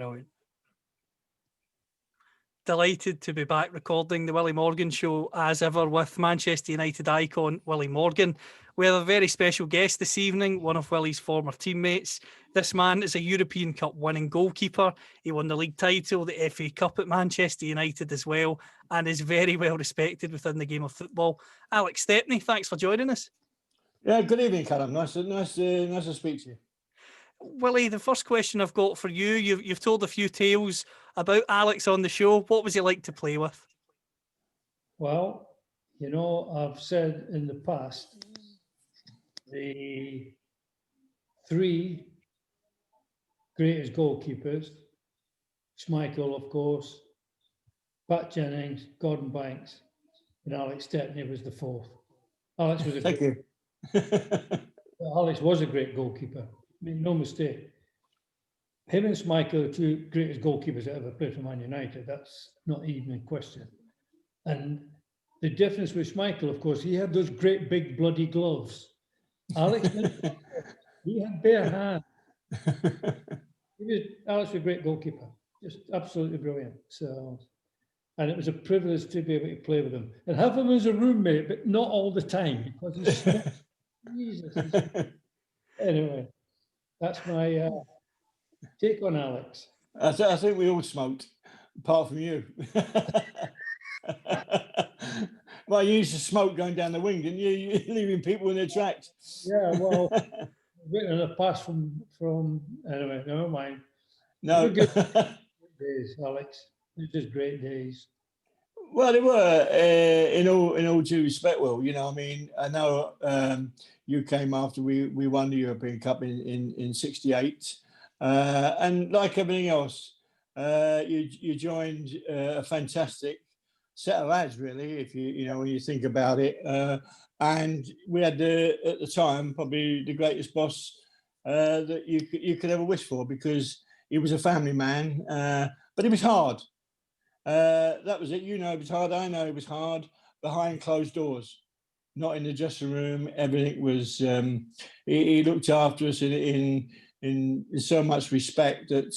Brilliant. Delighted to be back recording the Willie Morgan Show as ever with Manchester United icon Willie Morgan. We have a very special guest this evening, one of Willie's former teammates. This man is a European Cup winning goalkeeper. He won the league title, the FA Cup at Manchester United as well, and is very well respected within the game of football. Alex Stepney, thanks for joining us. Yeah, good evening, Callum. Nice to speak to you. Willie, the first question I've got for you, you've told a few tales about Alex on the show. What was he like to play with? Well, I've said in the past, the three greatest goalkeepers, Schmeichel, of course, Pat Jennings, Gordon Banks, and Alex Stepney was the fourth. Alex was Alex was a great goalkeeper. Make no mistake. Him and Schmeichel are the two greatest goalkeepers that ever played for Man United. That's not even in question. And the difference with Schmeichel, of course, he had those great big bloody gloves. Alex, he had bare hands. Alex was a great goalkeeper, just absolutely brilliant. So, and it was a privilege to be able to play with him and have him as a roommate, but not all the time because he's Jesus. Anyway, that's my take on Alex. I think we all smoked, apart from you. Well, you used to smoke going down the wing, didn't you? You're leaving people in their tracks. Yeah, well, written a pass from. Anyway, never mind. No, good days, Alex. It was just great days. Well, they were in all due respect. Well, I know you came after we won the European Cup in '68, and like everything else, you joined a fantastic set of lads, really. If when you think about it, and we had at the time probably the greatest boss that you could ever wish for, because he was a family man, but he was hard. That was it. It was hard. I know it was hard behind closed doors, not in the dressing room. Everything was. He looked after us in so much respect that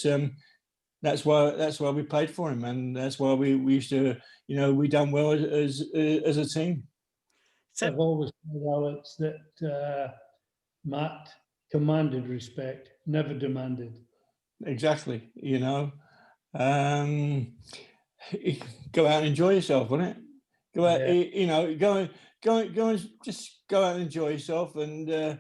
that's why we played for him, and that's why we used to. We done well as a team. I've always said, Alex, that Matt commanded respect, never demanded. Exactly. Go out and enjoy yourself, wouldn't it? Go out, go and just go out and enjoy yourself, and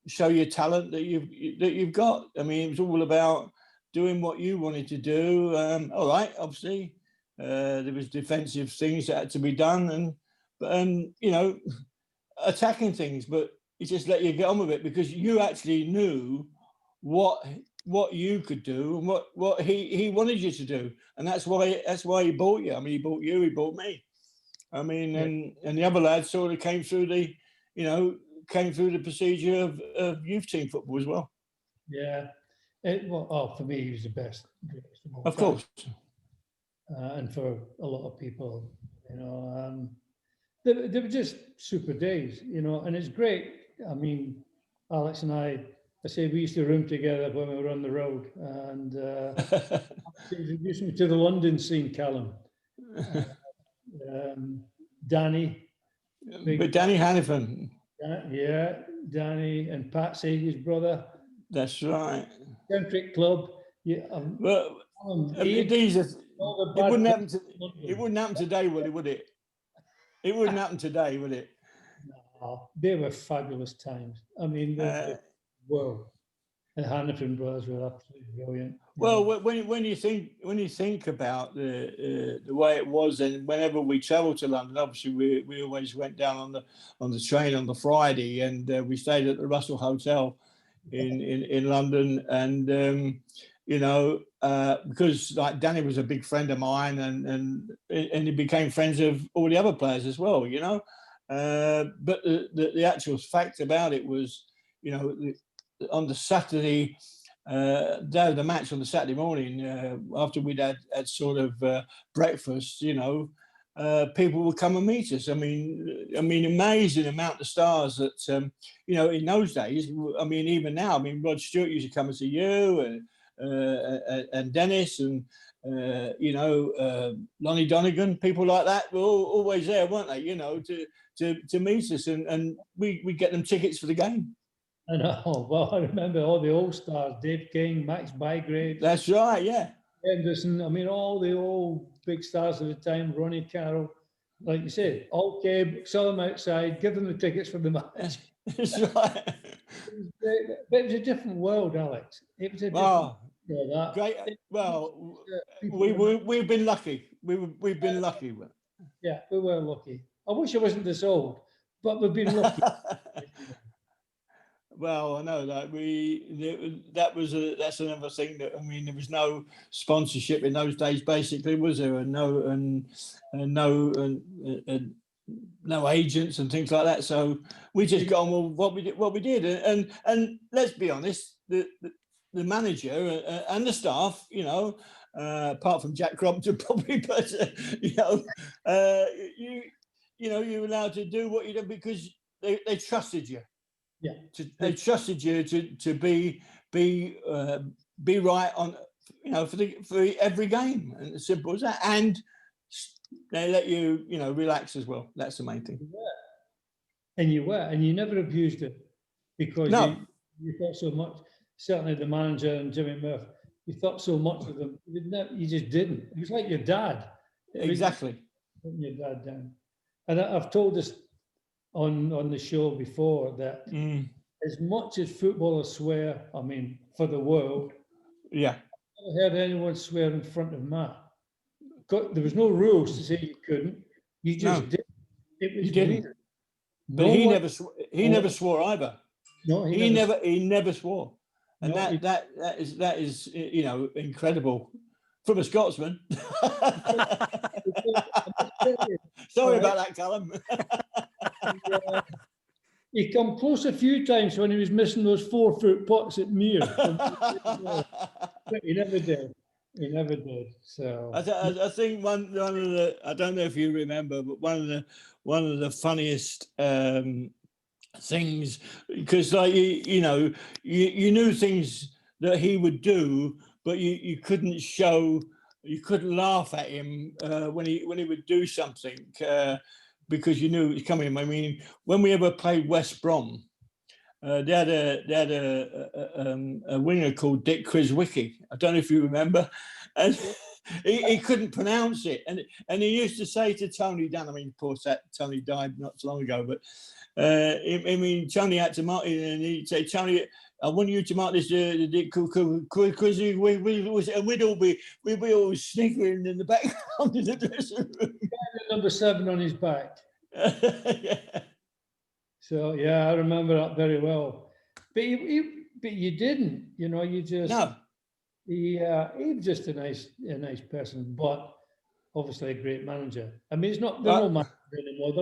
show your talent that you've got. I mean, it was all about doing what you wanted to do. All right, obviously, there was defensive things that had to be done, and attacking things, but he just let you get on with it because you actually knew what you could do and what he wanted you to do, and that's why he bought you. I mean, he bought you, he bought me. I mean, yeah. and the other lads sort of came through the procedure of youth team football as well. Yeah, for me, he was the best. Of course, and for a lot of people, they were just super days, and it's great. I mean, Alex and I say we used to room together when we were on the road, and he introduced me to the London scene, Callum. Danny. But Danny Hannifin. Yeah, Danny and Patsy, his brother. That's right. Centric Club. Yeah. Well, it wouldn't happen today, would it? It wouldn't happen today, would it? No, they were fabulous times. I mean, whoa. The Hannifin brothers were absolutely brilliant. Well, when you think about the way it was, and whenever we travelled to London, obviously we always went down on the train on the Friday, and we stayed at the Russell Hotel in London, and because like Danny was a big friend of mine, and he became friends of all the other players as well, but the actual fact about it was, on the Saturday day of the match, on the Saturday morning, after we'd had sort of breakfast, people would come and meet us. I mean, amazing amount of stars that, in those days. I mean, even now, Rod Stewart used to come and see you, and Dennis and Lonnie Donegan, people like that were always there, weren't they? To meet us, and we get them tickets for the game. I know. Well, I remember all the old stars: Dave King, Max Bygrave. That's right. Yeah. Henderson. I mean, all the old big stars of the time. Ronnie Carroll. Like you said, all came, saw them outside, give them the tickets for the match. That's right. But it was a different world, Alex. It was a different world. Great. Well, we've been lucky. We've been lucky. Yeah, we were lucky. I wish I wasn't this old, but we've been lucky. Well, I know that that's another thing that, I mean, there was no sponsorship in those days, basically, was there? And no agents and things like that. So we just got on with what we did, and let's be honest, the manager and the staff, apart from Jack Crompton probably, but you're allowed to do what you do because they trusted you. Yeah, they trusted you to be right on, for every game, and as simple as that. And they let you, relax as well. That's the main thing. And you never abused it because you thought so much. Certainly, the manager and Jimmy Murphy, you thought so much of them. You just didn't. It was like your dad. Exactly. Putting your dad down. And I've told this on the show before that as much as footballers swear, I mean, for the world, I've never heard anyone swear in front of Matt. There was no rules to say you couldn't. You just did. It was didn't. weird. But he never swore either. No, he never swore, and that is incredible from a Scotsman. Sorry about that, Callum. He come close a few times when he was missing those 4-foot pots at Mere. But he never did. He never did. So I think one of the, I don't know if you remember, but one of the funniest things, because like you knew things that he would do, but you couldn't show, you couldn't laugh at him when he would do something because you knew it was coming. I mean, when we ever played West Brom, they had a winger called Dick Criswicky. I don't know if you remember, and he couldn't pronounce it, and he used to say to Tony Dunn. I mean, of course, that Tony died not so long ago, but I mean, Tony had to mark it, and he'd say, Tony, I want you to mark this Dick Criswicky, and we'd all be sniggering in the background in the dressing room. Number 7 on his back. Yeah. So yeah, I remember that very well. But you didn't, you just He was just a nice person, but obviously a great manager. I mean, they're not managers anymore.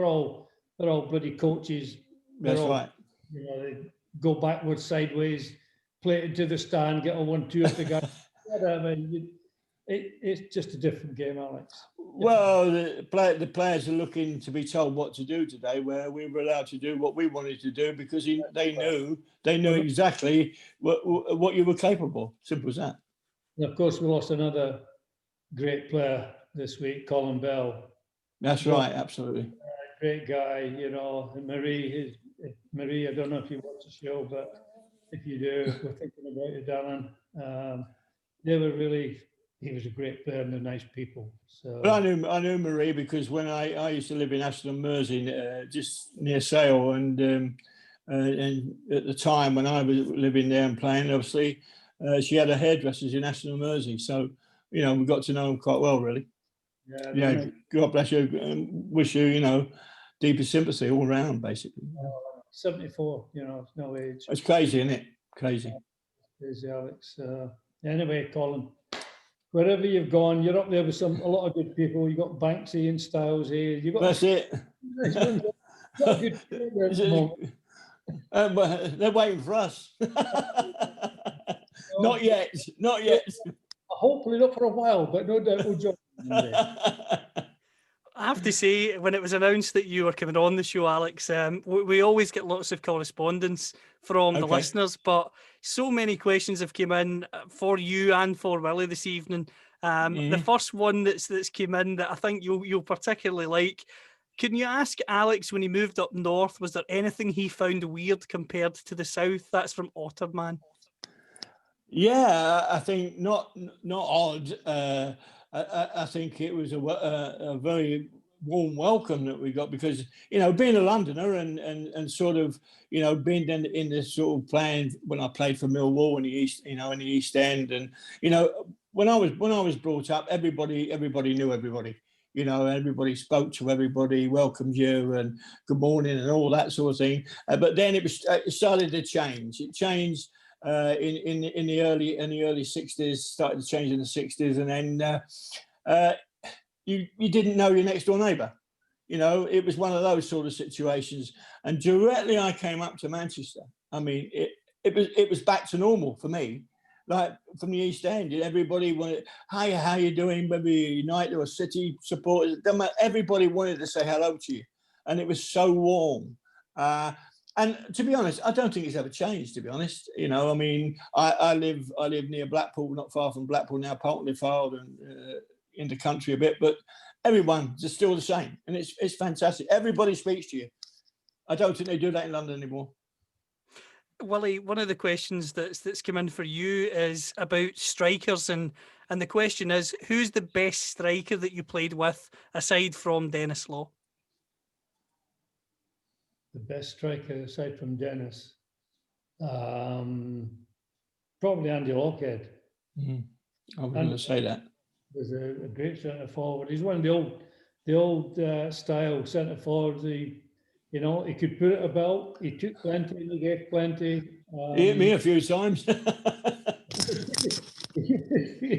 They're all bloody coaches. That's right. They go backwards, sideways, play it to the stand, get a 1-2 off the guy. I mean, it's just a different game, Alex. Well, the players are looking to be told what to do today, where we were allowed to do what we wanted to do because they knew exactly what you were capable. Simple as that. And of course, we lost another great player this week, Colin Bell. That's right, absolutely. Great guy, and Marie, I don't know if you watch the show, but if you do, we're thinking about you, darling. He was a great player and they're nice people. So. But I knew Marie because when I used to live in Ashton Mersey, just near Sale, and at the time when I was living there and playing, obviously, she had her hairdressers in Ashton Mersey. So, we got to know them quite well, really. Yeah, God bless you, and wish you, deepest sympathy all around, basically. 74, it's no age. It's crazy, isn't it? Crazy. Crazy, Alex. Anyway, Colin, wherever you've gone, you're up there with a lot of good people. You got Banksy and Styles here. That's it. Got a good player at the moment. But they're waiting for us. Not yet. Hopefully not for a while, but no doubt we'll join. I have to say, when it was announced that you were coming on the show, Alex, we always get lots of correspondence from the listeners, but So many questions have come in for you and for Willie this evening. The first one that's came in that I think you'll particularly like. Can you ask Alex, when he moved up north, was there anything he found weird compared to the south? That's from Otterman. Yeah, I think not odd. I think it was a very warm welcome that we got, because being a Londoner and sort of being in this sort of playing when I played for Millwall in the East, in the East End, and when I was brought up, everybody knew everybody. Everybody spoke to everybody, welcomed you, and good morning, and all that sort of thing. But then it started to change. It changed in the early 60s. Started to change in the 60s, and then you didn't know your next door neighbour. It was one of those sort of situations. And directly I came up to Manchester, I mean, it was back to normal for me. Like from the East End, everybody wanted, "Hi, how you doing?" Whether you're United or City supporters, everybody wanted to say hello to you, and it was so warm. And to be honest, I don't think it's ever changed. To be honest, I mean, I live near Blackpool, not far from Blackpool now, Pontyford, and in the country a bit, but everyone's just still the same, and it's fantastic. Everybody speaks to you. I don't think they do that in London anymore. Willie, one of the questions that's come in for you is about strikers, and the question is, who's the best striker that you played with aside from Dennis Law? The best striker aside from Dennis, probably Andy Lockhead. I was going to say that. Was a great centre forward. He's one of the old style centre forwards. He could put it about. He took plenty. He gave plenty. He hit me a few times.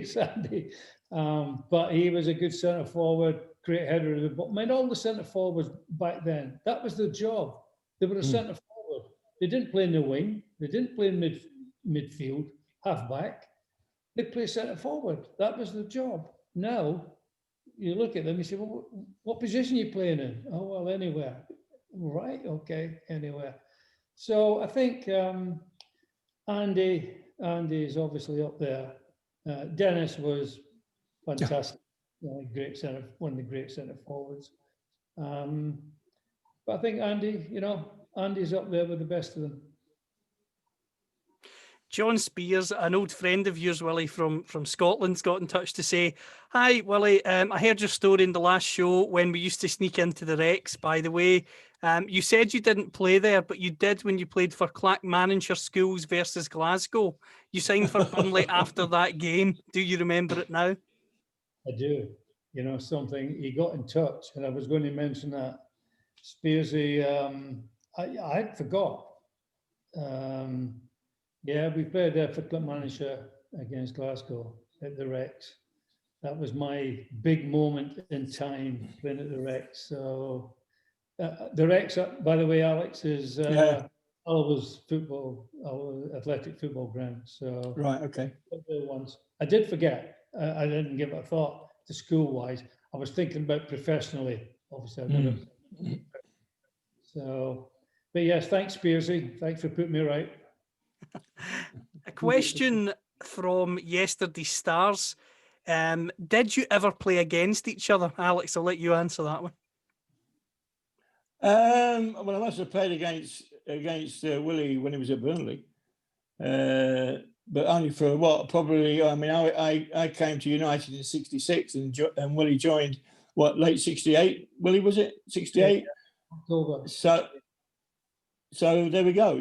Sandy. But he was a good centre forward, great header of the ball. I mean, all the centre forwards back then, that was their job. They were a centre forward. They didn't play in the wing. They didn't play in midfield, half back. They play centre forward. That was their job. Now, you look at them, you say, "Well, what position are you playing in?" "Oh, well, anywhere." "Right, okay, anywhere." So I think Andy is obviously up there. Dennis was fantastic, one of the great centre forwards. But I think Andy's up there with the best of them. John Spears, an old friend of yours, Willie, from Scotland, got in touch to say, "Hi, Willie, I heard your story in the last show when we used to sneak into the Rex, by the way. You said you didn't play there, but you did when you played for Clackmannanshire Schools versus Glasgow. You signed for Burnley after that game. Do you remember it now?" I do. Something, he got in touch, and I was going to mention that. Spearsy, I forgot. Yeah, we played there for Clackmannanshire against Glasgow at the Rex. That was my big moment in time, playing at the Rex. So the Rex, by the way, Alex, is Alva's athletic football ground. So right, okay. I did forget. I didn't give it a thought to school-wise. I was thinking about professionally. Obviously, I've never. So, but yes, thanks, Spearsy. Thanks for putting me right. A question from yesterday's Stars. Did you ever play against each other? Alex, I'll let you answer that one. Well, I must have played against Willie when he was at Burnley, but only for what? Probably. I mean, I came to United in '66, and Willie joined late '68. Willie, was it '68? Yeah. October. So there we go.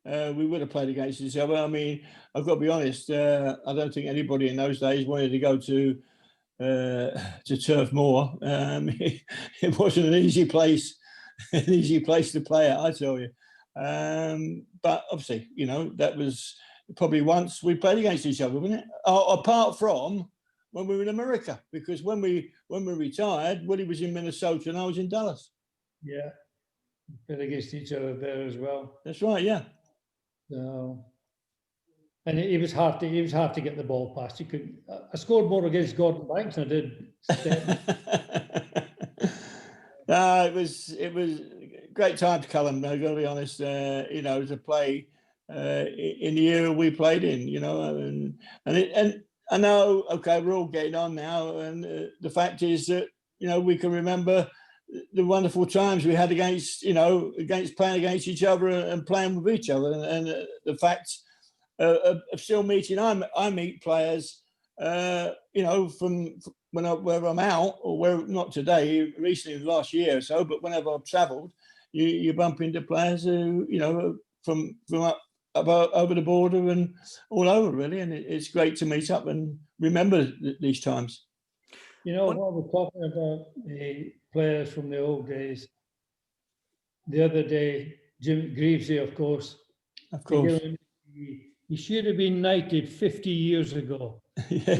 We would have played against each other. I mean, I've got to be honest. I don't think anybody in those days wanted to go to Turf Moor. It wasn't an easy place to play at, I tell you. But obviously, that was probably once we played against each other, wasn't it? Apart from when we were in America, because when we retired, Willie was in Minnesota and I was in Dallas. Yeah, we played against each other there as well. That's right. Yeah. So, and it was hard to get the ball past. You could. I scored more against Gordon Banks than I did Stepney. It was great time to Cullen. I've got to be honest. To play in the era we played in, you know, and I know, okay, we're all getting on now, and the fact is that, you know, we can remember the wonderful times we had against playing against each other and playing with each other, and the fact of still meeting. I meet players, you know, from wherever I'm out, or where not today, recently last year or so, but whenever I've travelled, you bump into players who, you know, from up over the border and all over, really, and it's great to meet up and remember these times. You know, while we're talking about the players from the old days, the other day, Jim Greavesy, of course. Of course. He should have been knighted 50 years ago. Yeah.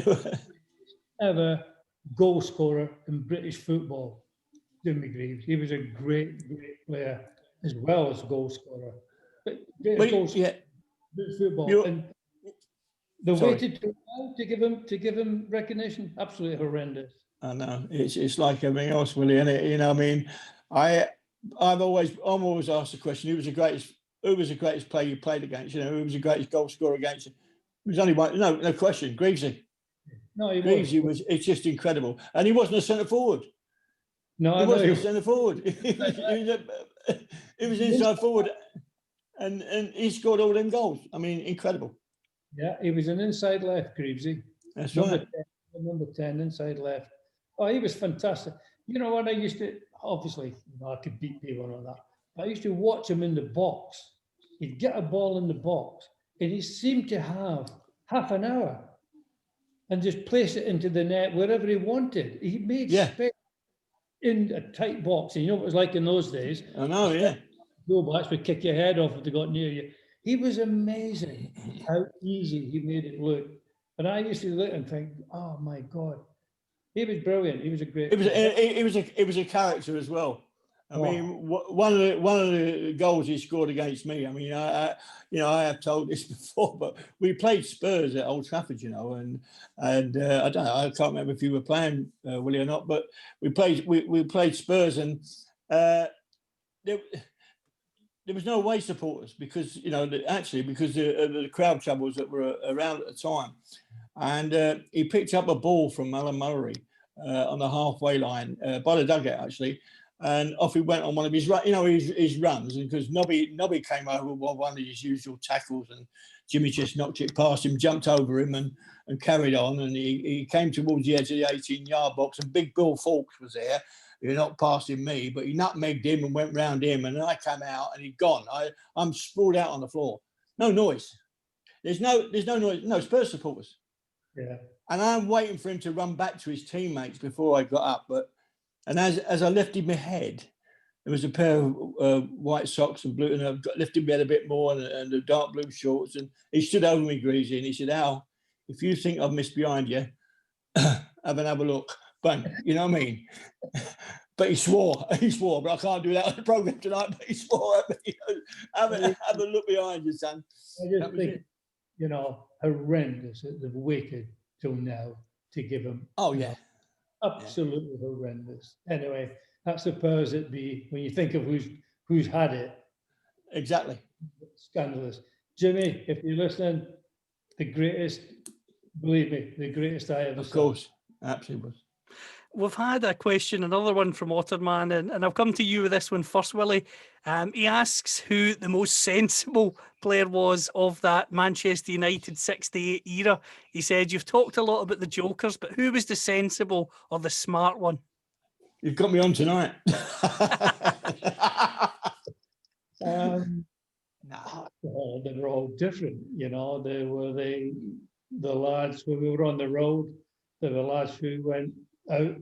Ever goal scorer in British football, Jimmy Greaves. He was a great player as well as goal scorer. But yeah. Football. And the way to give him recognition, absolutely horrendous. I know, it's like everything else, Willie, isn't it? You know, I mean, I'm always asked the question: who was the greatest player you played against? You know, who was the greatest goal scorer against you? It was only one. No question, Greavesy. No, Greavesy was. It's just incredible, and he wasn't a centre forward. No, he wasn't a centre forward. He was inside forward, and he scored all them goals. I mean, incredible. Yeah, he was an inside left, Greavesy. That's right. Number 10, inside left. Oh, he was fantastic. You know what, I used to, obviously, you know, I could beat people on that. But I used to watch him in the box. He'd get a ball in the box, and he seemed to have half an hour and just place it into the net wherever he wanted. He made space in a tight box. And you know what it was like in those days? I know, yeah. Goalbacks would kick your head off if they got near you. He was amazing how easy he made it look. And I used to look and think, oh my God, he was brilliant. He was a great. It was a character as well. I mean, one of the goals he scored against me. I mean, I have told this before, but we played Spurs at Old Trafford, you know, and I don't know, I can't remember if you were playing, Willie, or not, but we played Spurs, and there was no away supporters because, you know, because the crowd troubles that were around at the time. And he picked up a ball from Alan Murray on the halfway line by the dugout, actually. And off he went on one of his runs. And because Nobby came over with one of his usual tackles, and Jimmy just knocked it past him, jumped over him and carried on. And he came towards the edge of the 18-yard box, and Big Bill Fawkes was there. You're not passing me, but he nutmegged him and went round him, and then I came out and he'd gone. I'm sprawled out on the floor. No noise. There's no noise. No Spurs supporters. Yeah. And I'm waiting for him to run back to his teammates before I got up. And as I lifted my head, there was a pair of white socks and blue, and I lifted my head a bit more, and the dark blue shorts. And he stood over me, Greasy, and he said, "Al, if you think I've missed behind you, have a look." Bang, you know what I mean? But he swore, but I can't do that on the programme tonight, but he swore at me. Have a look behind you, son. I just think, you know, horrendous that they've waited till now to give him. Oh, yeah. Absolutely horrendous. Anyway, that's the powers that be when you think of who's had it. Exactly. Scandalous. Jimmy, if you're listening, the greatest, believe me, the greatest I ever saw. Of course, absolutely. We've had a question, another one from Otterman, and I'll come to you with this one first, Willie. He asks who the most sensible player was of that Manchester United 68 era. He said, you've talked a lot about the jokers, but who was the sensible or the smart one? You've got me on tonight. They were all different, you know. They were the lads when we were on the road. They were lads who went out,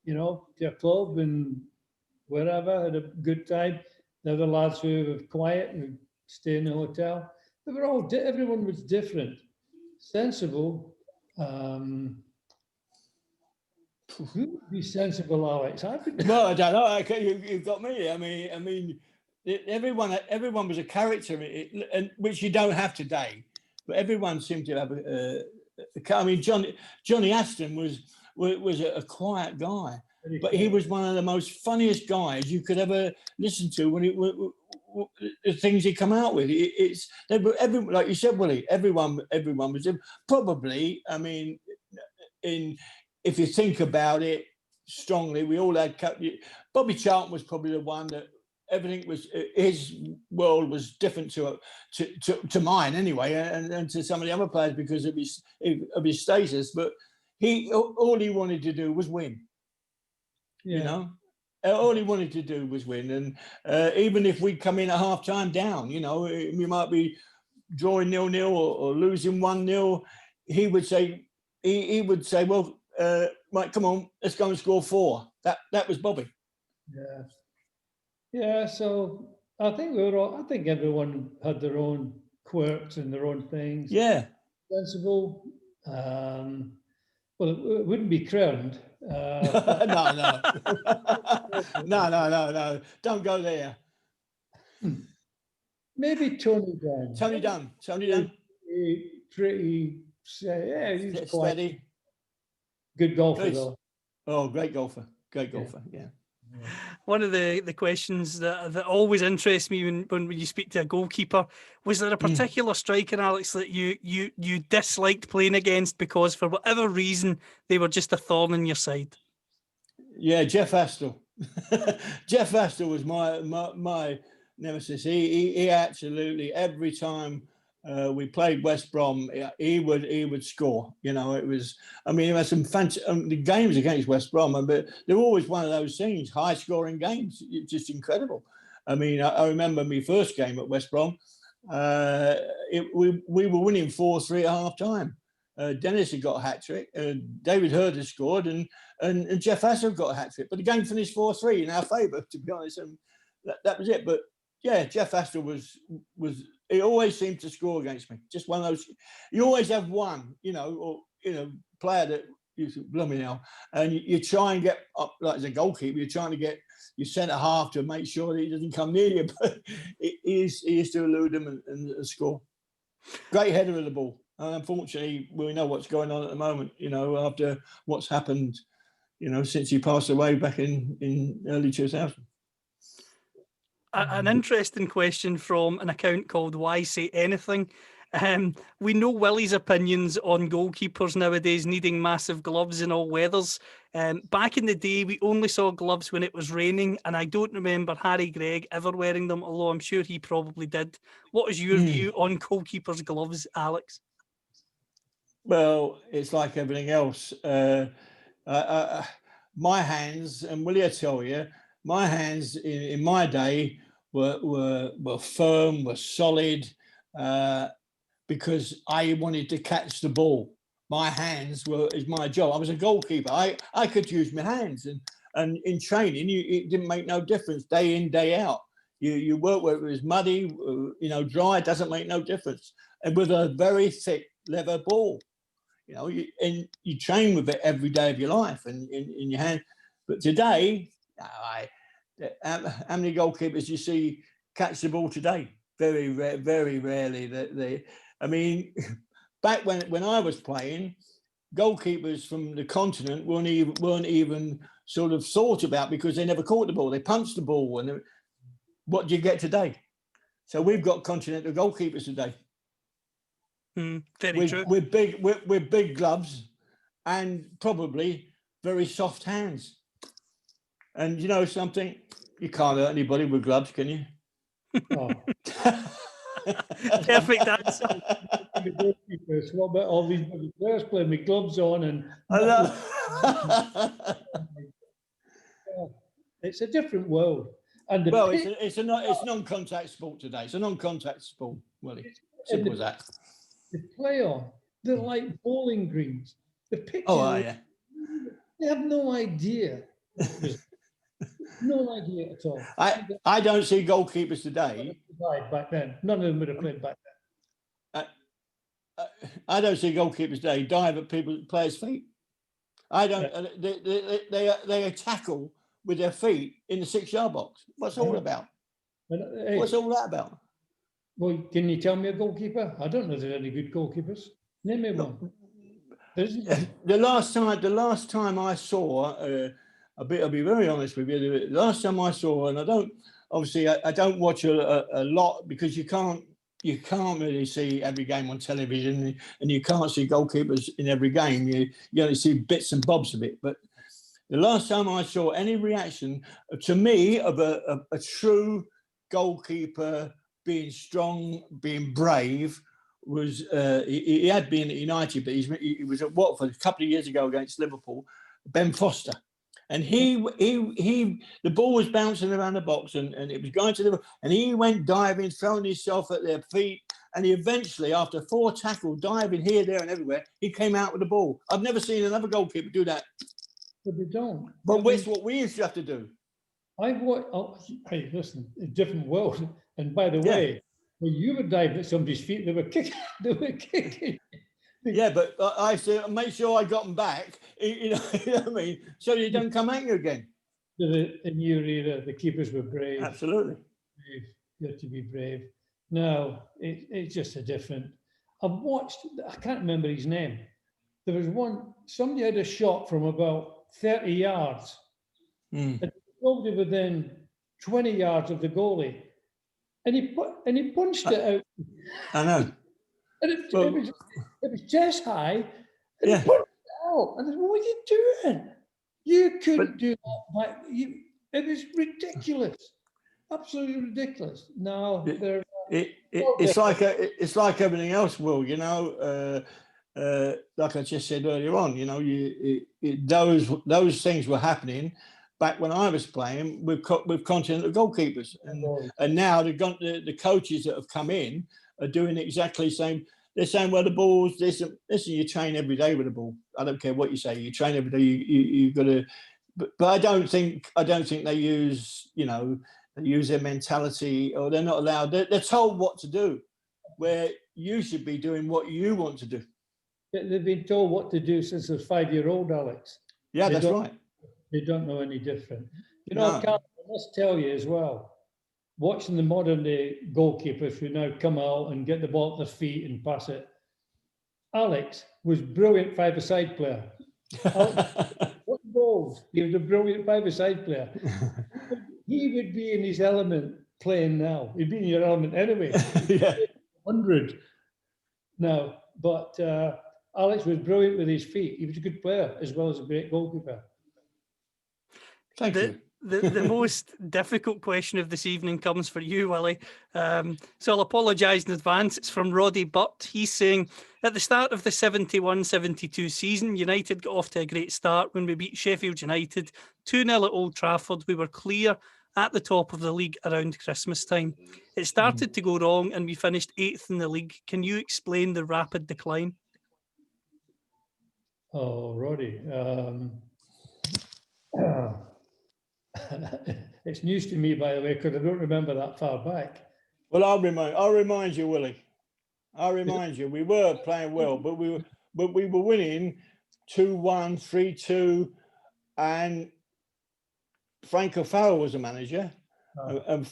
you know, to a club and wherever, had a good time. There were lads who were quiet and stay in the hotel. They were all, everyone was different. Sensible. Who would be sensible, Alex? Well, I don't know. You've got me. I mean, everyone was a character, and which you don't have today. But everyone seemed to have I mean, Johnny Aston was a quiet guy, but he was one of the most funniest guys you could ever listen to the things he come out with. It's like you said, Willie. Everyone was probably. I mean, if you think about it strongly, we all had. Bobby Charlton was probably the one that everything was. His world was different to mine anyway, and to some of the other players because of his status. But all he wanted to do was win. Yeah. You know. All he wanted to do was win, and even if we come in at half time down, you know, we might be drawing 0-0 or losing 1-0. He would say, "Well, right, come on, let's go and score 4." That was Bobby. Yeah, yeah. So I think I think everyone had their own quirks and their own things. Yeah, sensible. Well, it wouldn't be crowned. no. No. Don't go there. Maybe Tony Dunn. Tony Dunn. Pretty yeah, he's quite steady. Good golfer, though. Oh, great golfer. Yeah. One of the questions that always interests me when you speak to a goalkeeper, was there a particular striker, Alex, that you disliked playing against because for whatever reason they were just a thorn in your side? Yeah, Jeff Astle. Jeff Astle was my nemesis. He absolutely, every time we played West Brom, he would score. You know, it was. I mean, he had some fancy the games against West Brom, but they were always one of those things, high-scoring games. It's just incredible. I mean, I remember my first game at West Brom. We were winning 4-3 at half time. Dennis had got a hat trick. David Hurd had scored, and Jeff Astle got a hat trick. But the game finished 4-3 in our favour, to be honest. And that was it. But yeah, Jeff Astle was. He always seemed to score against me. Just one of those. You always have one, player that you think, blooming hell, and you try and get up, like as a goalkeeper, you're trying to get your centre half to make sure that he doesn't come near you, but he used to elude him and score. Great header of the ball. And unfortunately, we know what's going on at the moment. You know, after what's happened, since he passed away back in early 2000. An interesting question from an account called Why Say Anything. We know Willie's opinions on goalkeepers nowadays needing massive gloves in all weathers. Back in the day, we only saw gloves when it was raining, and I don't remember Harry Gregg ever wearing them, although I'm sure he probably did. What is your view on goalkeepers' gloves, Alex? Well, it's like everything else. My hands, and Willie, I tell you, my hands in my day were firm, were solid, because I wanted to catch the ball. My hands is my job. I was a goalkeeper. I could use my hands, and in training, it didn't make no difference day in, day out. You work where it was muddy, dry. It doesn't make no difference. And with a very thick leather ball, and you train with it every day of your life, and in your hand. But today, how many goalkeepers you see catch the ball today? Very rarely. I mean, back when I was playing, goalkeepers from the continent weren't even sort of thought about because they never caught the ball. They punched the ball, and what do you get today? So we've got continental goalkeepers today. Very true. With big gloves and probably very soft hands. And you know something? You can't hurt anybody with gloves, can you? Oh. Perfect answer. What about all these players playing with gloves on? And it's a different world. And it's non-contact sport today. It's a non-contact sport, Willie. Simple as that. The play on, they're like bowling greens. The pitches. Oh, yeah. They have no idea. No idea at all. I don't see goalkeepers today. Back then, none of them would have played back then. I don't see goalkeepers today dive at players' feet. I don't. They tackle with their feet in the 6-yard box. What's all about? What's all that about? Well, can you tell me a goalkeeper? I don't know if there's any good goalkeepers. Name me one. The last time I saw, I'll be very honest with you. The last time I saw, and I obviously I don't watch a lot because you can't really see every game on television, and you can't see goalkeepers in every game. You only see bits and bobs of it. But the last time I saw any reaction to me of a true goalkeeper being strong, being brave, was he had been at United, but he was at Watford a couple of years ago against Liverpool, Ben Foster. And the ball was bouncing around the box and it was going to Liverpool, and he went diving, throwing himself at their feet. And he eventually, after 4 tackles, diving here, there, and everywhere, he came out with the ball. I've never seen another goalkeeper do that. But they don't. But that's what we used to have to do. I've watched. Oh, hey, listen, a different world. And by the way, when you were diving at somebody's feet, they were kicking. They were kicking. Yeah, but I used to make sure I got them back. You know what I mean? So you don't come at you again. In your era, the keepers were brave. Absolutely. Brave. You had to be brave. No, it's just a different. I've watched. I can't remember his name. There was one. Somebody had a shot from about 30 yards, and probably within 20 yards of the goalie, and he punched it out. I know. And it was chest high, and he punched it out. And I said, "What are you doing? You couldn't do that." It was ridiculous, absolutely ridiculous. No, it's like everything else, Will. You know, like I just said earlier on. You know, those things were happening back when I was playing with continental goalkeepers, and now the coaches that have come in are doing exactly the same. They're saying, well, the balls, listen, you train every day with the ball. I don't care what you say. You train every day. You've got to, but I don't think they use, they use their mentality, or they're not allowed. They're told what to do, where you should be doing what you want to do. They've been told what to do since they're 5-year-old, Alex. Yeah, that's right. They don't know any different. You know, I must tell you as well, watching the modern day goalkeepers who now come out and get the ball at their feet and pass it. Alex was brilliant five-a-side player. What goals? He was a brilliant five-a-side player. He would be in his element playing now. He'd be in your element anyway. Yeah. 100 now. But Alex was brilliant with his feet. He was a good player as well as a great goalkeeper. Thank you. The most difficult question of this evening comes for you, Willie. So I'll apologise in advance. It's from Roddy Butt. He's saying, at the start of the 71-72 season, United got off to a great start when we beat Sheffield United 2-0 at Old Trafford. We were clear at the top of the league around Christmas time. It started to go wrong and we finished 8th in the league. Can you explain the rapid decline? Oh, Roddy. It's news to me, by the way, because I don't remember that far back. Well, I'll remind you, Willie. I'll remind you. We were playing well, but we were winning 2-1, 3-2, and Frank O'Farrell was the manager, and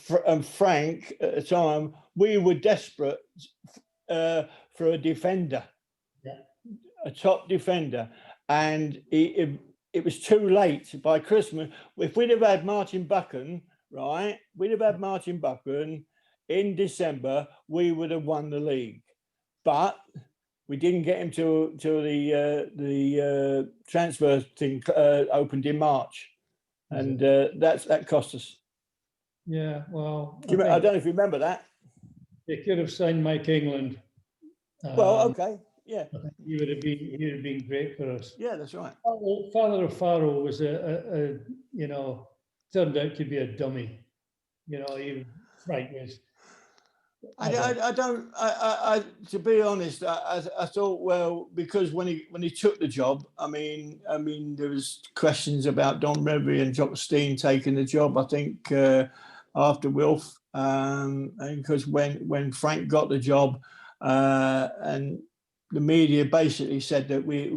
Frank at the time, we were desperate for a defender, a top defender, and it was too late by Christmas. If we'd have had Martin Buchan, right, in December, we would have won the league. But we didn't get him till the transfer thing opened in March, and that cost us. Yeah, well, I don't know if you remember that. They could have signed Mike England. Well, okay. Yeah, he would have been great for us. Yeah, that's right. Father O'Farrell was turned out to be a dummy. Frank was. To be honest, I thought, well, because when he took the job, I mean, there was questions about Don Revie and Jock Stein taking the job. I think after Wilf, and because when Frank got the job, and the media basically said that we're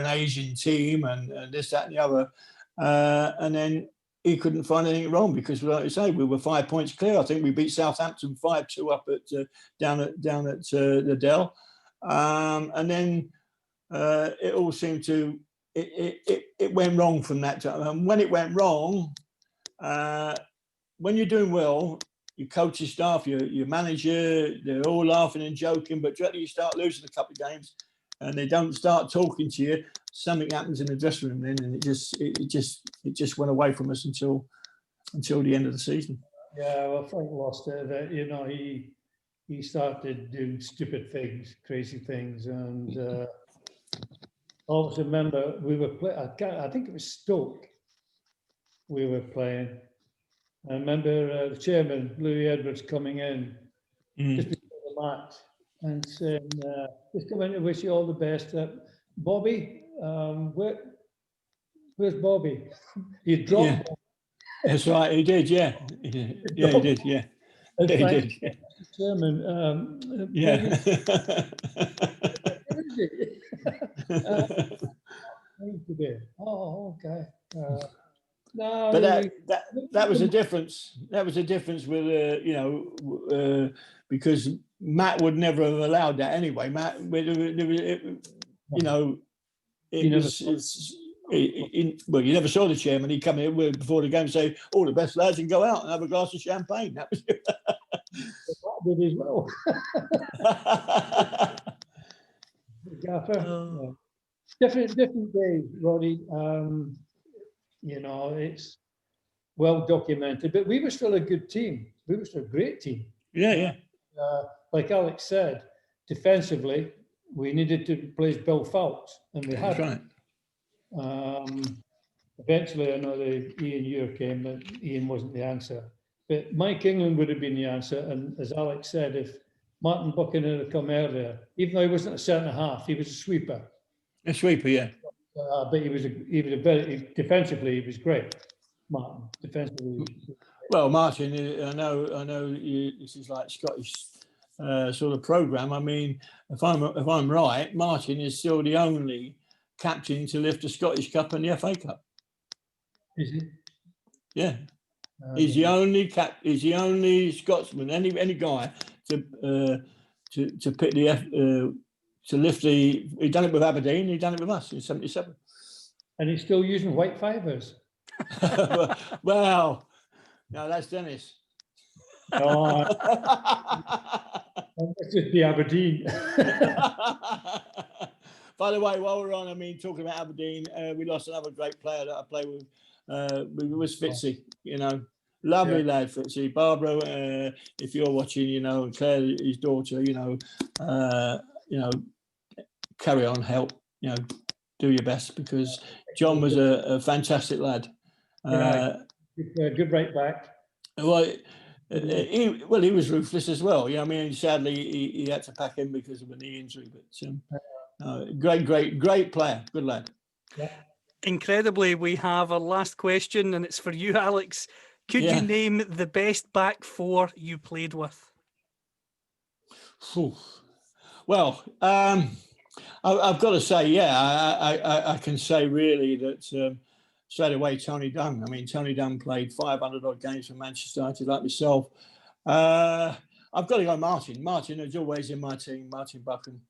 an Asian team and this, that, and the other, and then he couldn't find anything wrong because, like I say, we were 5 points clear. I think we beat Southampton 5-2 up at down at the Dell, and then it all seemed to it went wrong from that time. And when it went wrong, when you're doing well, your coaching staff, your manager, they're all laughing and joking, but directly you start losing a couple of games and they don't start talking to you, something happens in the dressing room then, and it just went away from us until the end of the season. Yeah, well, Frank lost it. That, you know, he started doing stupid things, crazy things, and I always remember we were playing. I think it was Stoke. We were playing. I remember the chairman, Louis Edwards, coming in just before the match and saying, "Just come in to wish you all the best." Bobby, where's Bobby? He dropped. Yeah. That's right, he did, yeah. Yeah, he did, yeah. And Yeah, he Frank, did, yeah. Chairman, Yeah. Today. Oh, okay. No, But that was a difference. That was a difference with because Matt would never have allowed that anyway. Matt, well, you never saw the chairman. He'd come in before the game and say, "All the best, lads, and go out and have a glass of champagne." That was it. That did as well. Gaffer. Different days, Roddy. You know, it's well documented, but we were still a good team. We were still a great team. Yeah. Like Alex said, defensively, we needed to replace Bill Phelps, and we had. That's right. Eventually, I know Ian Ure came, but Ian wasn't the answer. But Mike England would have been the answer. And as Alex said, if Martin Buchanan had come earlier, even though he wasn't a centre half, he was a sweeper. A sweeper, yeah. But he was a very defensively. He was great. Martin defensively. Well, Martin, I know. This is like Scottish sort of program. I mean, if I'm right, Martin is still the only captain to lift the Scottish Cup and the FA Cup. Is he? Yeah. He's the only He's the only Scotsman, any guy to pick the to lift the. He done it with Aberdeen. He done it with us in '77. And he's still using white fibres. Well, no, that's Dennis. Oh, that's just the Aberdeen. By the way, while we're on, I mean, talking about Aberdeen, we lost another great player that I play with. Was Fitzy, you know, lovely lad, Fitzy. Barbara, if you're watching, you know, and Claire, his daughter, you know, carry on, help, you know, do your best, because John was a fantastic lad. Good right back. Well, he was ruthless as well. You know, I mean, sadly, he had to pack in because of a knee injury. But great player, good lad. Yeah. Incredibly, we have our last question, and it's for you, Alex. Could you name the best back four you played with? Well, I've got to say, I can say really that straight away, Tony Dunn. I mean, Tony Dunn played 500 odd games for Manchester United, like myself. I've got to go Martin. Martin is always in my team, Martin Buchan.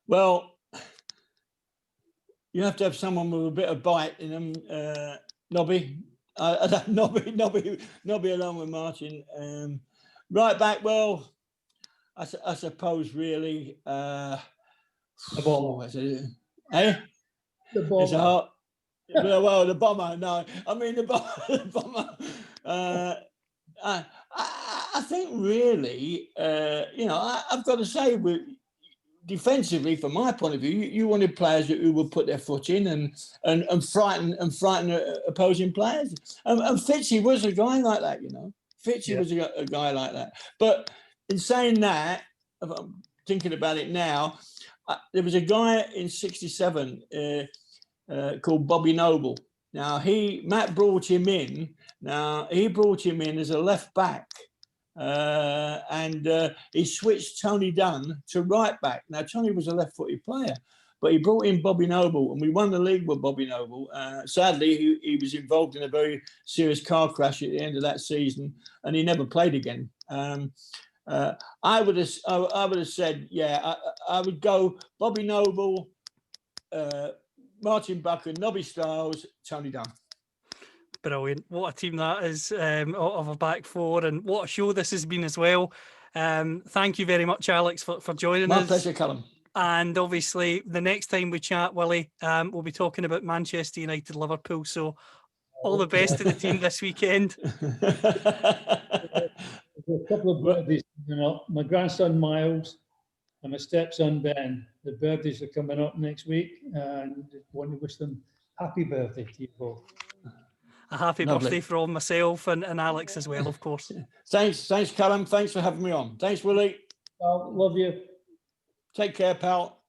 Well, you have to have someone with a bit of bite in them. Nobby. Nobby along with Martin. Right back, well, I suppose really. The bomber. Eh? The bomber. It's a hot. Well, the bomber. No, I mean the bomber. I think really, you know, I've got to say, defensively, from my point of view, you wanted players who would put their foot in and frighten opposing players. And Fitzy was a guy like that, you know. Fitzy was a guy like that. But in saying that, if I'm thinking about it now, there was a guy in '67 called Bobby Noble. Now Matt brought him in. Now he brought him in as a left back. And he switched Tony Dunn to right back. Now, Tony was a left-footed player, but he brought in Bobby Noble, and we won the league with Bobby Noble. Sadly, he was involved in a very serious car crash at the end of that season, and he never played again. I would have said, I would go Bobby Noble, Martin Buchan, Nobby Stiles, Tony Dunn. Brilliant. What a team that is, of a back four, and what a show this has been as well. Thank you very much, Alex, for joining us. My pleasure, Callum. And obviously, the next time we chat, Willie, we'll be talking about Manchester United, Liverpool. So all the best to the team this weekend. There's a couple of birthdays coming up. My grandson Miles and my stepson Ben. The birthdays are coming up next week, and I want to wish them happy birthday to you both. A happy Lovely. birthday from myself and Alex as well, of course. Thanks, Callum. Thanks for having me on. Thanks, Willie. Love you. Take care, pal.